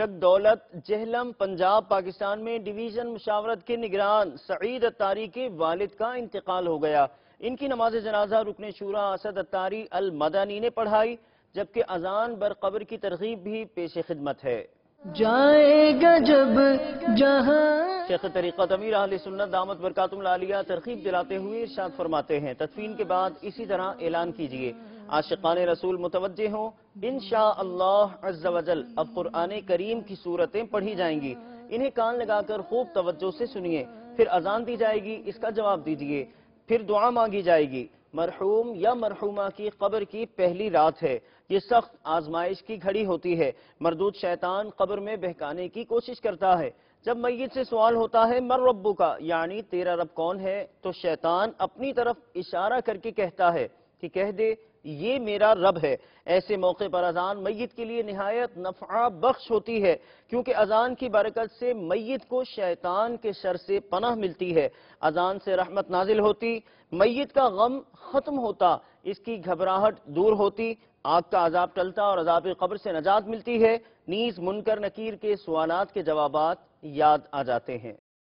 چک دولت جہلم پنجاب پاکستان میں ڈویژن مشاورت کے نگران سعید اتاری کے والد کا انتقال ہو گیا۔ ان کی نماز جنازہ رکن شورا اسد اتاری المدنی نے پڑھائی، جبکہ اذان برقبر کی ترغیب بھی پیش خدمت ہے۔ جائے گا جب جہاں شیخ طریقت امیر اہل سنت دامت برکاتہم العالیہ ترغیب دلاتے ہوئے ارشاد فرماتے ہیں، تدفین کے بعد اسی طرح اعلان کیجئے، عاشقان رسول متوجہ ہوں، انشاءاللہ عز و جل اب قرآن کریم کی صورتیں پڑھی جائیں گی، انہیں کان لگا کر خوب توجہ سے سنیے، پھر اذان دی جائے گی، اس کا جواب دیجئے، پھر دعا مانگی جائے گی۔ مرحوم یا مرحومہ کی قبر کی پہلی رات ہے، یہ سخت آزمائش کی گھڑی ہوتی ہے، مردود شیطان قبر میں بہکانے کی کوشش کرتا ہے۔ جب میت سے سوال ہوتا ہے من ربک، یعنی تیرا رب کون ہے، تو شیطان اپنی طرف اشارہ کر کے کہتا ہے کہ کہہ دے یہ میرا رب ہے۔ ایسے موقع پر اذان میت کے لیے نہایت نفع بخش ہوتی ہے، کیونکہ اذان کی برکت سے میت کو شیطان کے شر سے پناہ ملتی ہے، اذان سے رحمت نازل ہوتی، میت کا غم ختم ہوتا، اس کی گھبراہٹ دور ہوتی، آگ کا عذاب ٹلتا اور عذاب قبر سے نجات ملتی ہے، نیز منکر نکیر کے سوالات کے جوابات یاد آ جاتے ہیں۔